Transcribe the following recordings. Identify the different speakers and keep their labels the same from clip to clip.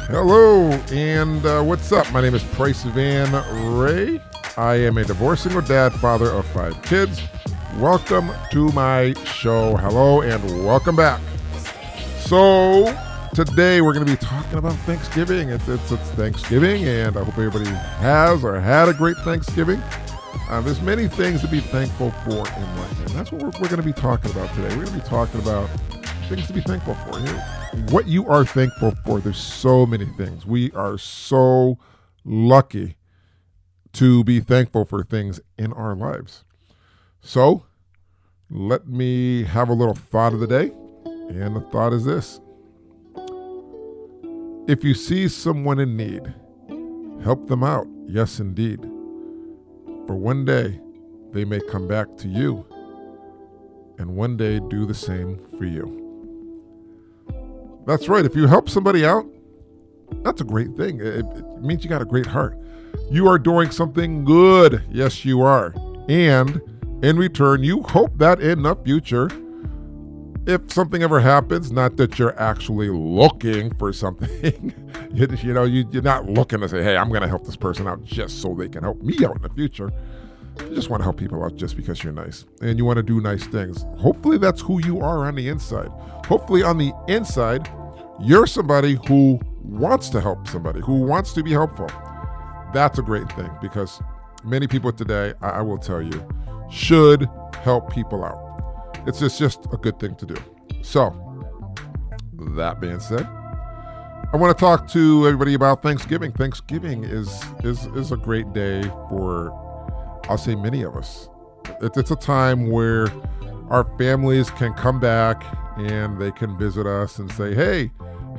Speaker 1: Hello, and what's up? My name is Price Van Ray. I am a divorced single dad, father of 5 kids. Welcome to my show. Hello, and welcome back. So, today we're going to be talking about Thanksgiving. It's Thanksgiving, and I hope everybody has or had a great Thanksgiving. There's many things to be thankful for in life, and that's what we're going to be talking about today. We're going to be talking about things to be thankful for. What you are thankful for, there's so many things. We are so lucky to be thankful for things in our lives. So, let me have a little thought of the day, and the thought is this. If you see someone in need, help them out. Yes, indeed. For one day, they may come back to you, and one day do the same for you. That's right. If you help somebody out, that's a great thing. It means you got a great heart. You are doing something good. Yes, you are. And in return, you hope that in the future, if something ever happens, not that you're actually looking for something, you're not looking to say, hey, I'm going to help this person out just so they can help me out in the future. You just want to help people out just because you're nice and you want to do nice things. Hopefully that's who you are on the inside. Hopefully on the inside, you're somebody who wants to help somebody, who wants to be helpful. That's a great thing because many people today, I will tell you, should help people out. It's just a good thing to do. So, that being said, I want to talk to everybody about Thanksgiving. Thanksgiving is a great day for, I'll say, many of us. It's a time where our families can come back and they can visit us and say, hey,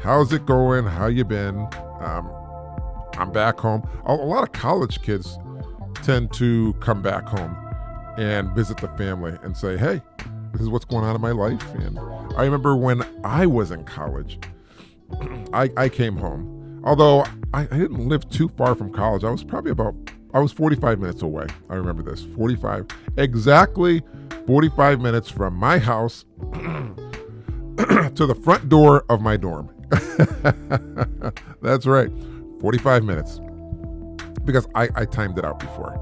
Speaker 1: how's it going? How you been? I'm back home. A lot of college kids tend to come back home and visit the family and say, hey, this is what's going on in my life. And I remember when I was in college, I came home. Although I didn't live too far from college. I was 45 minutes away. I remember this, exactly 45 minutes from my house to the front door of my dorm. That's right, 45 minutes. Because I timed it out before.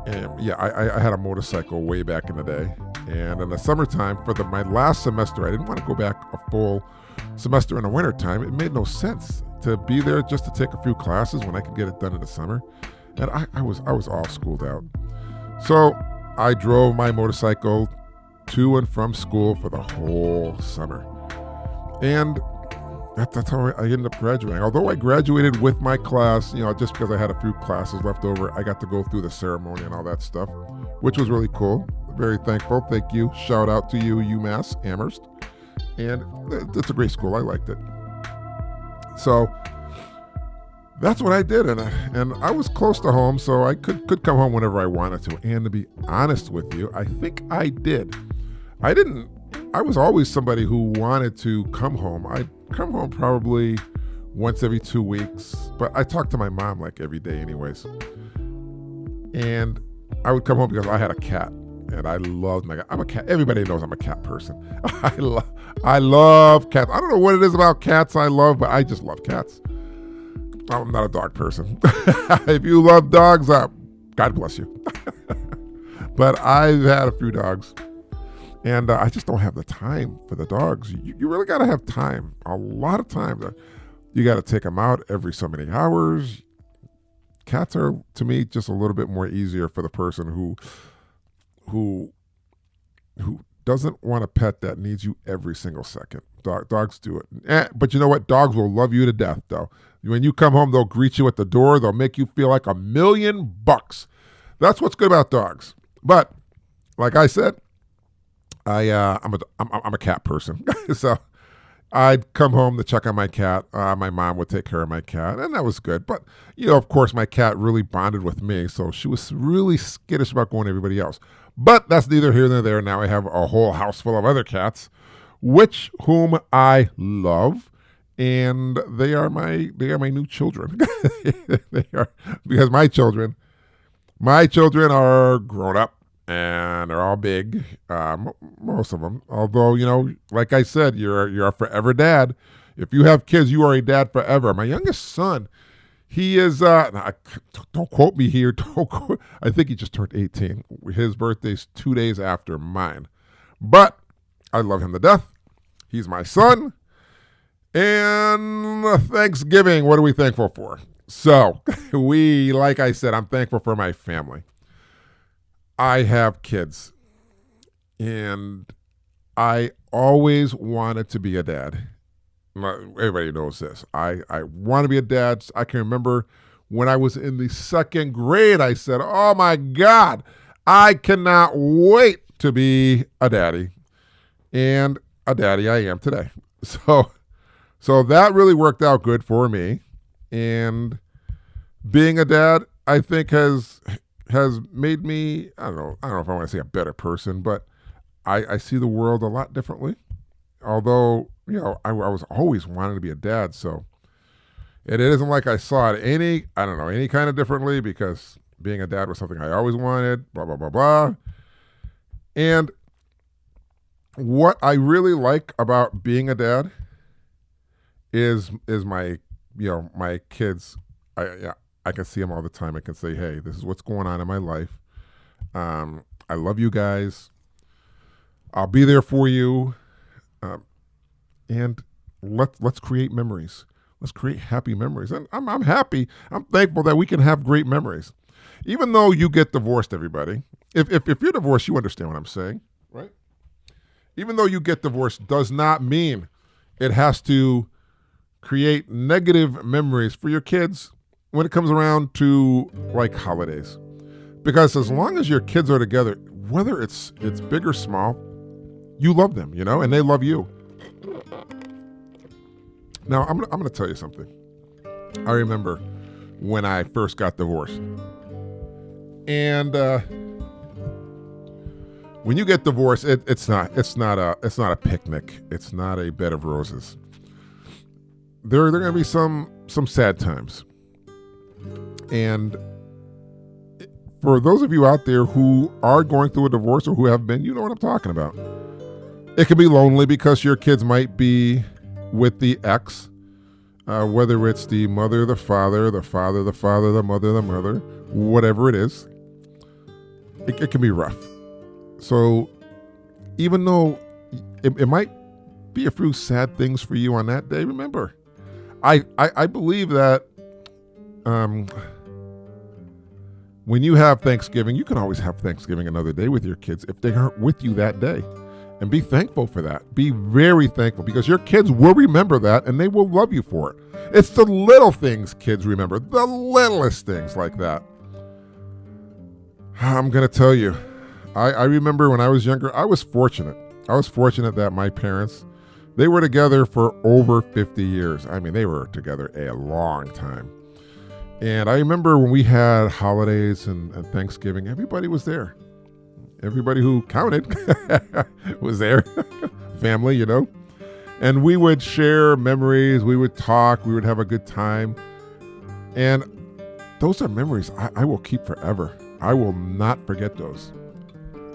Speaker 1: And yeah, I had a motorcycle way back in the day. And in the summertime, for my last semester, I didn't want to go back a full semester in the wintertime. It made no sense to be there just to take a few classes when I could get it done in the summer. And I was all schooled out. So I drove my motorcycle to and from school for the whole summer. And that's how I ended up graduating. Although I graduated with my class, just because I had a few classes left over, I got to go through the ceremony and all that stuff, which was really cool. Very thankful. Thank you. Shout out to you, UMass Amherst. And it's a great school. I liked it. So that's what I did, and I was close to home, so I could come home whenever I wanted to. And to be honest with you, I think I did. I was always somebody who wanted to come home. I'd come home probably once every 2 weeks, but I talked to my mom like every day anyways. And I would come home because I had a cat, and I loved my cat. I'm a cat. Everybody knows I'm a cat person. I love cats. I don't know what it is about cats I love, but I just love cats. I'm not a dog person. If you love dogs, God bless you. But I've had a few dogs, and I just don't have the time for the dogs. You really got to have time, a lot of time. You got to take them out every so many hours. Cats are, to me, just a little bit more easier for the person who doesn't want a pet that needs you every single second. Dogs do it. But you know what? Dogs will love you to death, though. When you come home, they'll greet you at the door. They'll make you feel like $1 million. That's what's good about dogs. But like I said, I'm a cat person. So I'd come home to check on my cat. My mom would take care of my cat, and that was good. But of course, my cat really bonded with me, so she was really skittish about going to everybody else. But that's neither here nor there. Now I have a whole house full of other cats, whom I love. And they are my new children. They are, because my children are grown up and they're all big, most of them. Although, like I said, you're a forever dad. If you have kids, you are a dad forever. My youngest son, he is, don't quote me here. I think he just turned 18. His birthday's 2 days after mine. But I love him to death. He's my son. And Thanksgiving, what are we thankful for? So, like I said, I'm thankful for my family. I have kids. And I always wanted to be a dad. Everybody knows this. I want to be a dad. I can remember when I was in the second grade, I said, oh my God, I cannot wait to be a daddy. And a daddy I am today. So that really worked out good for me. And being a dad, I think has made me, I don't know if I want to say a better person, but I see the world a lot differently. Although, I was always wanting to be a dad, so it isn't like I saw it any kind of differently, because being a dad was something I always wanted, blah, blah, blah, blah. And what I really like about being a dad is my, my kids. I can see them all the time. I can say, hey, this is what's going on in my life. I love you guys. I'll be there for you. And let's create memories. Let's create happy memories. And I'm happy. I'm thankful that we can have great memories. Even though you get divorced, everybody. If you're divorced, you understand what I'm saying, right? Even though you get divorced does not mean it has to create negative memories for your kids when it comes around to like holidays. Because as long as your kids are together, whether it's big or small, you love them, and they love you. Now, I'm going to tell you something. I remember when I first got divorced. And when you get divorced, it's not a picnic. It's not a bed of roses. There are going to be some sad times. And for those of you out there who are going through a divorce or who have been, you know what I'm talking about. It can be lonely because your kids might be with the ex, whether it's the mother, the father, the father, the father, the mother, whatever it is. It can be rough. So even though it might be a few sad things for you on that day, remember, I believe that when you have Thanksgiving, you can always have Thanksgiving another day with your kids if they aren't with you that day. And be thankful for that. Be very thankful, because your kids will remember that and they will love you for it. It's the little things kids remember, the littlest things like that. I'm going to tell you, I remember when I was younger, I was fortunate. I was fortunate that my parents, they were together for over 50 years. I mean, they were together a long time. And I remember when we had holidays and Thanksgiving, everybody was there. Everybody who counted was there. Family, And we would share memories. We would talk. We would have a good time. And those are memories I will keep forever. I will not forget those.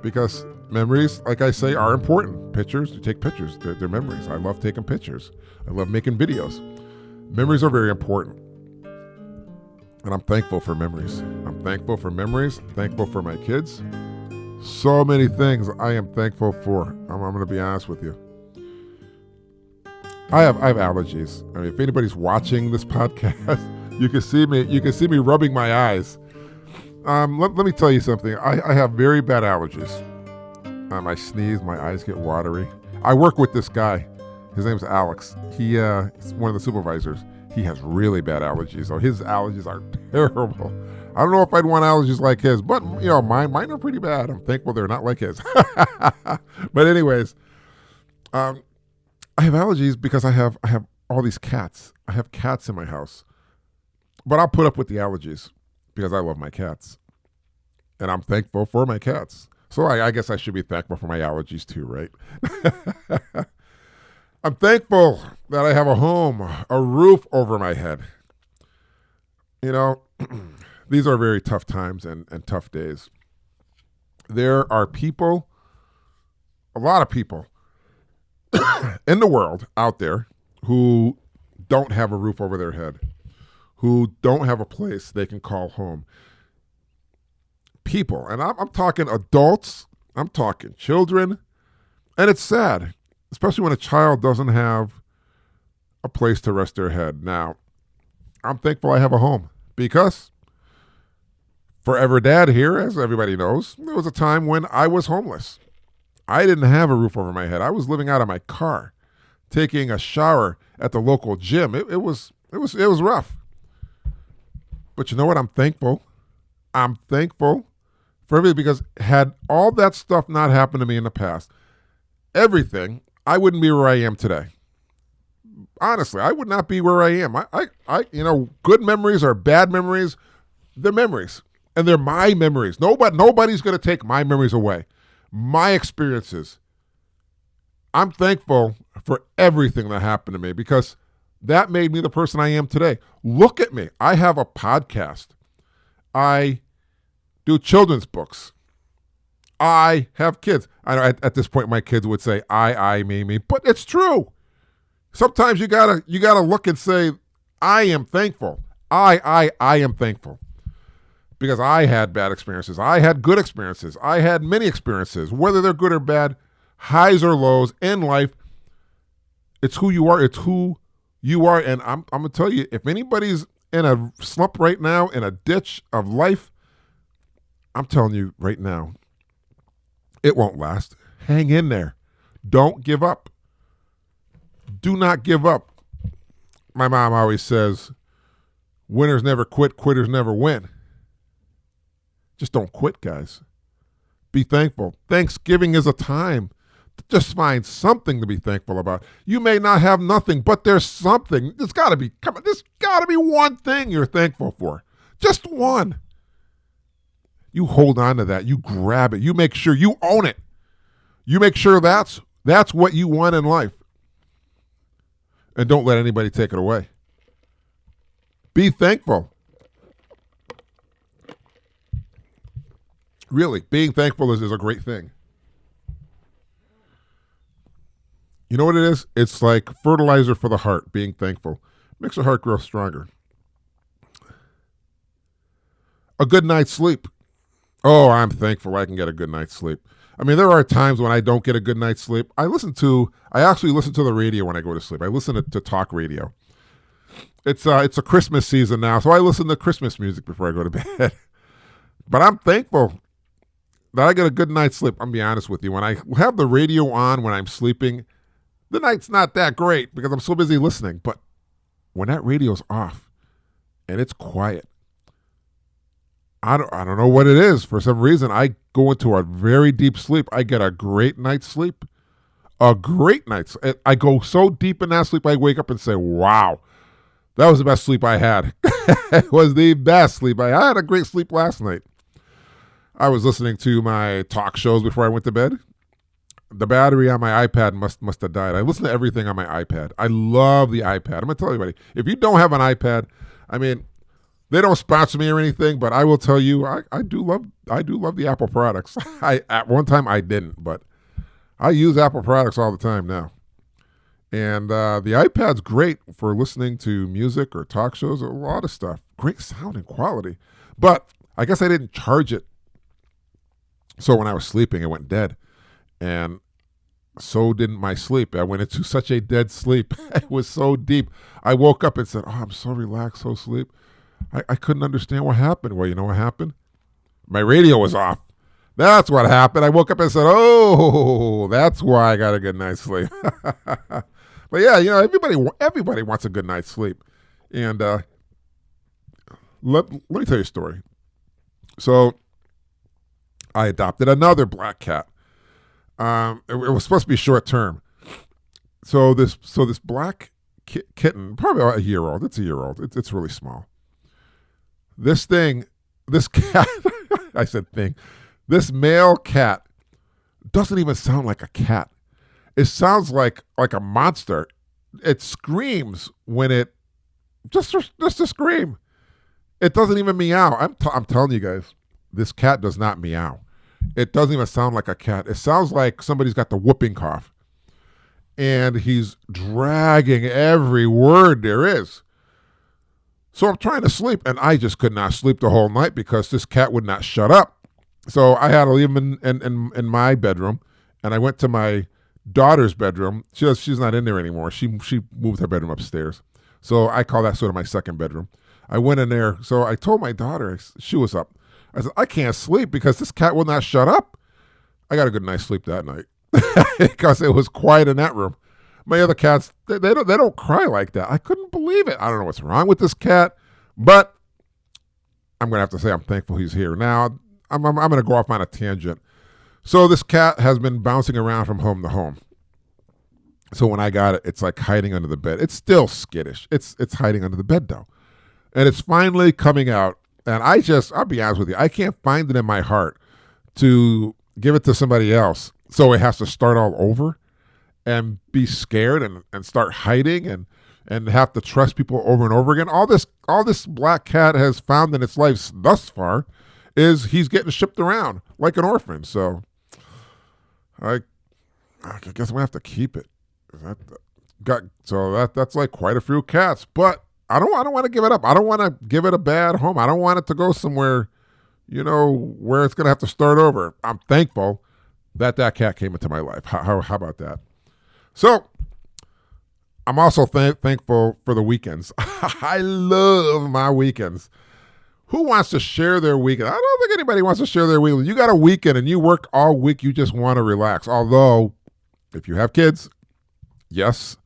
Speaker 1: Because memories, like I say, are important. Pictures, you take pictures. They're memories. I love taking pictures. I love making videos. Memories are very important. And I'm thankful for memories. I'm thankful for memories. Thankful for my kids. So many things I am thankful for. I'm going to be honest with you. I have allergies. I mean, if anybody's watching this podcast, you can see me rubbing my eyes. Let me tell you something. I have very bad allergies. I sneeze, my eyes get watery. I work with this guy. His name's Alex. He's one of the supervisors. He has really bad allergies. So his allergies are terrible. I don't know if I'd want allergies like his, but mine are pretty bad. I'm thankful they're not like his. But anyways, I have allergies because I have all these cats. I have cats in my house. But I'll put up with the allergies because I love my cats. And I'm thankful for my cats. So I guess I should be thankful for my allergies too, right? I'm thankful that I have a home, a roof over my head. These are very tough times and tough days. There are a lot of people in the world out there who don't have a roof over their head, who don't have a place they can call home. People, and I'm talking adults, I'm talking children, and it's sad, especially when a child doesn't have a place to rest their head. Now, I'm thankful I have a home because Forever Dad here, as everybody knows, there was a time when I was homeless. I didn't have a roof over my head. I was living out of my car, taking a shower at the local gym. It was rough. But you know what? I'm thankful. I'm thankful for everything, because had all that stuff not happened to me in the past, everything, I wouldn't be where I am today. Honestly, I would not be where I am. Good memories are bad memories. They're memories, and they're my memories. Nobody's going to take my memories away. My experiences. I'm thankful for everything that happened to me, because that made me the person I am today. Look at me. I have a podcast. I do children's books. I have kids. I know at this point my kids would say me, but it's true. Sometimes you gotta look and say, I am thankful. I am thankful. Because I had bad experiences. I had good experiences. I had many experiences, whether they're good or bad, highs or lows in life. It's who you are. It's who you are. And I'm going to tell you, if anybody's in a slump right now, in a ditch of life, I'm telling you right now, it won't last. Hang in there. Don't give up. Do not give up. My mom always says, winners never quit, quitters never win. Just don't quit, guys. Be thankful. Thanksgiving is a time to just find something to be thankful about. You may not have nothing, but there's something. There's got to be one thing you're thankful for. Just one. You hold on to that. You grab it. You make sure you own it. You make sure that's what you want in life. And don't let anybody take it away. Be thankful. Really, being thankful is a great thing. You know what it is? It's like fertilizer for the heart, being thankful. Makes the heart grow stronger. A good night's sleep. Oh, I'm thankful I can get a good night's sleep. I mean, there are times when I don't get a good night's sleep. I actually listen to the radio when I go to sleep. I listen to talk radio. It's a Christmas season now, so I listen to Christmas music before I go to bed. But I'm thankful that I get a good night's sleep. I'm be honest with you. When I have the radio on when I'm sleeping, the night's not that great because I'm so busy listening. But when that radio's off and it's quiet, I don't know what it is. For some reason, I go into a very deep sleep. I get a great night's sleep. A great night's. I go so deep in that sleep, I wake up and say, wow, that was the best sleep I had. It was the best sleep. I had a great sleep last night. I was listening to my talk shows before I went to bed. The battery on my iPad must have died. I listen to everything on my iPad. I love the iPad. I'm going to tell everybody, if you don't have an iPad, I mean, they don't sponsor me or anything, but I will tell you, I do love the Apple products. At one time I didn't, but I use Apple products all the time now. And the iPad's great for listening to music or talk shows, a lot of stuff. Great sound and quality. But I guess I didn't charge it. So when I was sleeping, it went dead. And so didn't my sleep. I went into such a dead sleep. It was so deep. I woke up and said, oh, I'm so relaxed, so asleep. I couldn't understand what happened. Well, you know what happened? My radio was off. That's what happened. I woke up and said, oh, that's why I got a good night's sleep. But yeah, you know, everybody wants a good night's sleep. And let me tell you a story. So I adopted another black cat. It was supposed to be short term. So this black kitten, probably about a year old. It's a year old. It's really small. This cat, I said thing, this male cat doesn't even sound like a cat. It sounds like a monster. It screams when it, just a scream. It doesn't even meow. I'm telling you guys, this cat does not meow. It doesn't even sound like a cat. It sounds like somebody's got the whooping cough. and he's dragging every word there is. So I'm trying to sleep, and I just could not sleep the whole night because this cat would not shut up. So I had to leave him in my bedroom, and I went to my daughter's bedroom. She's not in there anymore. She moved her bedroom upstairs. So I call that sort of my second bedroom. I went in there. So I told my daughter, she was up. I said, I can't sleep because this cat will not shut up. I got a good night's sleep that night because it was quiet in that room. My other cats, they don't cry like that. I couldn't believe it. I don't know what's wrong with this cat, but I'm going to have to say I'm thankful he's here. Now, I'm going to go off on a tangent. So this cat has been bouncing around from home to home. So when I got it, it's like hiding under the bed. It's still skittish. It's hiding under the bed though. And it's finally coming out. And I'll be honest with you, I can't find it in my heart to give it to somebody else. So it has to start all over and be scared and start hiding and have to trust people over and over again. All this black cat has found in its life thus far is he's getting shipped around like an orphan. So I guess I'm gonna have to keep it. That's like quite a few cats, but I don't want to give it up. I don't want to give it a bad home. I don't want it to go somewhere, where it's gonna have to start over. I'm thankful that cat came into my life. How about that? So I'm also thankful for the weekends. I love my weekends. Who wants to share their weekend? I don't think anybody wants to share their weekend. You got a weekend and you work all week. You just want to relax. Although, if you have kids, yes,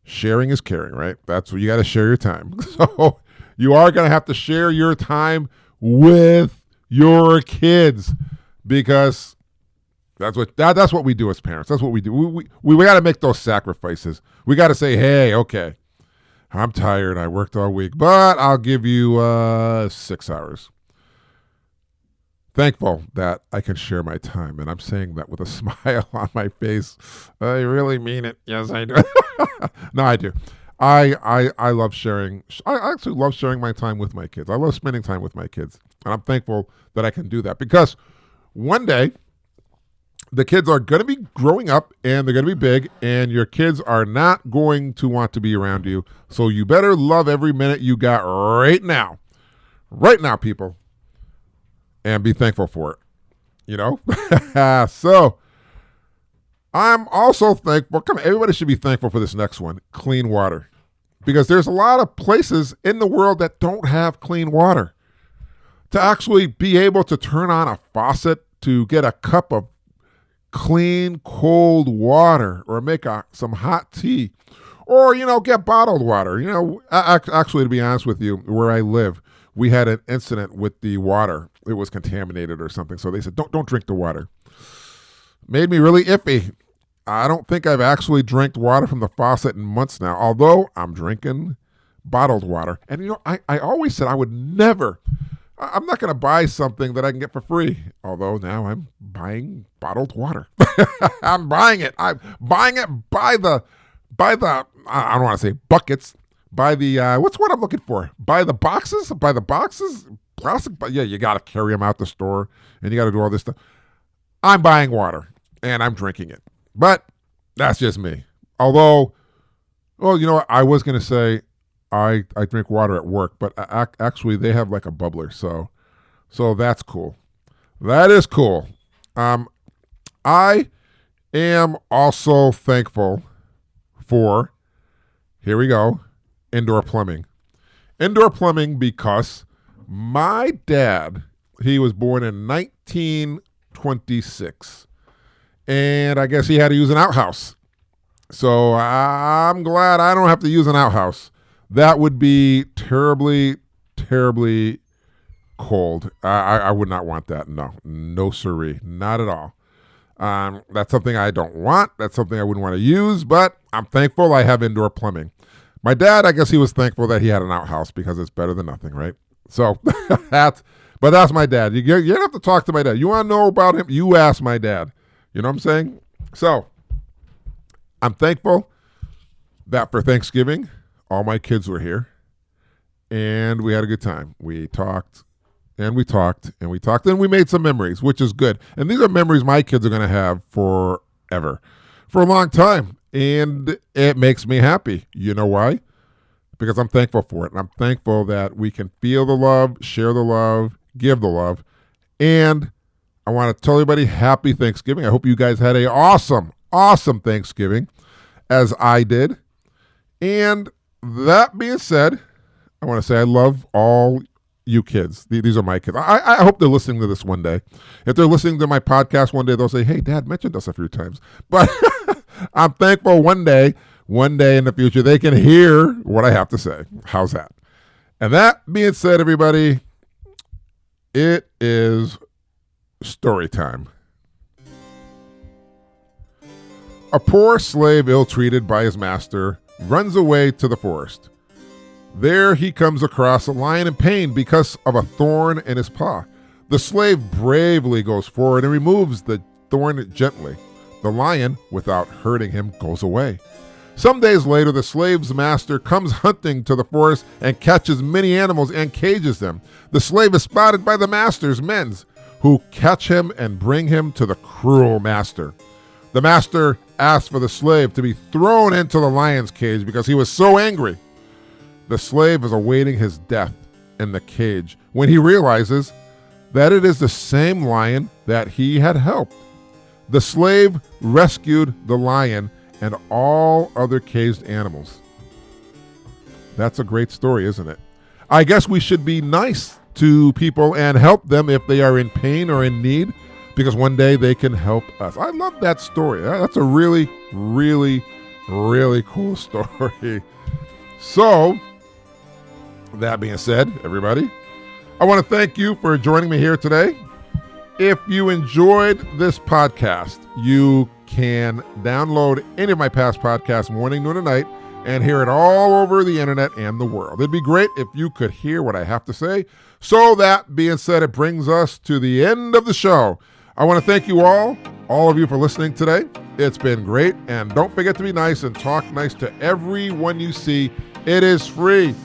Speaker 1: sharing is caring, right? That's where you got to share your time. So you are going to have to share your time with your kids because that's what we do as parents. That's what we do. We got to make those sacrifices. We got to say, hey, okay, I'm tired. I worked all week, but I'll give you 6 hours. Thankful that I can share my time, and I'm saying that with a smile on my face. I really mean it. Yes, I do. No, I do. I love sharing. I actually love sharing my time with my kids. I love spending time with my kids, and I'm thankful that I can do that because one day the kids are going to be growing up and they're going to be big, and your kids are not going to want to be around you. So you better love every minute you got right now, people, and be thankful for it. So I'm also thankful. Come on, everybody should be thankful for this next one, clean water, because there's a lot of places in the world that don't have clean water. To actually be able to turn on a faucet to get a cup of clean, cold water, or make some hot tea, or, get bottled water. Actually, to be honest with you, where I live, we had an incident with the water. It was contaminated or something. So they said, don't drink the water. Made me really iffy. I don't think I've actually drank water from the faucet in months now, although I'm drinking bottled water. And, I always said I would never, I'm not going to buy something that I can get for free. Although now I'm buying bottled water. I'm buying it. I'm buying it by the, I don't want to say buckets, by the, what's what I'm looking for? By the boxes? Plastic, but yeah, you got to carry them out the store and you got to do all this stuff. I'm buying water and I'm drinking it. But that's just me. Although, well, what? I was going to say I drink water at work, but actually they have like a bubbler. So that's cool. That is cool. I am also thankful for, here we go, indoor plumbing. Indoor plumbing because my dad, he was born in 1926. And I guess he had to use an outhouse. So I'm glad I don't have to use an outhouse. That would be terribly, terribly cold. I would not want that. No siree. Not at all. That's something I don't want. That's something I wouldn't want to use, but I'm thankful I have indoor plumbing. My dad, I guess he was thankful that he had an outhouse because it's better than nothing, right? So that's my dad. You don't have to talk to my dad. You want to know about him? You ask my dad. You know what I'm saying? So I'm thankful that for Thanksgiving, all my kids were here and we had a good time. We talked and we talked and we talked and we made some memories, which is good. And these are memories my kids are going to have forever, for a long time. And it makes me happy. You know why? Because I'm thankful for it. And I'm thankful that we can feel the love, share the love, give the love. And I want to tell everybody happy Thanksgiving. I hope you guys had an awesome Thanksgiving, as I did. And that being said, I want to say I love all you kids. These are my kids. I hope they're listening to this one day. If they're listening to my podcast one day, they'll say, hey, Dad mentioned us a few times. But I'm thankful one day in the future, they can hear what I have to say. How's that? And that being said, everybody, it is story time. A poor slave, ill-treated by his master, runs away to the forest. There he comes across a lion in pain because of a thorn in his paw. The slave bravely goes forward and removes the thorn gently. The lion, without hurting him, goes away. Some days later, the slave's master comes hunting to the forest and catches many animals and cages them. The slave is spotted by the master's men, who catch him and bring him to the cruel master. The master asks for the slave to be thrown into the lion's cage because he was so angry. The slave is awaiting his death in the cage when he realizes that it is the same lion that he had helped. The slave rescued the lion and all other caged animals. That's a great story, isn't it? I guess we should be nice to people and help them if they are in pain or in need, because one day they can help us. I love that story. That's a really, really, really cool story. So, that being said, everybody, I want to thank you for joining me here today. If you enjoyed this podcast, you can download any of my past podcasts morning, noon, and night and hear it all over the internet and the world. It'd be great if you could hear what I have to say. So that being said, it brings us to the end of the show. I want to thank you all of you for listening today. It's been great. And don't forget to be nice and talk nice to everyone you see. It is free.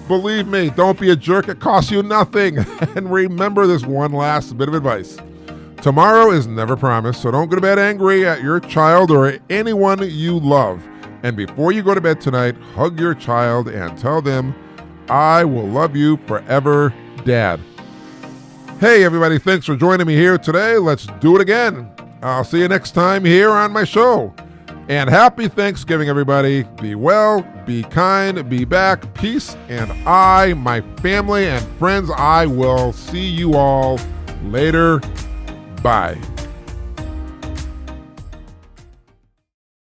Speaker 1: Believe me, don't be a jerk. It costs you nothing. And remember this one last bit of advice. Tomorrow is never promised, so don't go to bed angry at your child or anyone you love. And before you go to bed tonight, hug your child and tell them, I will love you forever, Dad. Hey, everybody, thanks for joining me here today. Let's do it again. I'll see you next time here on my show. And happy Thanksgiving, everybody. Be well, be kind, be back, peace, and I, my family and friends, I will see you all later. Bye.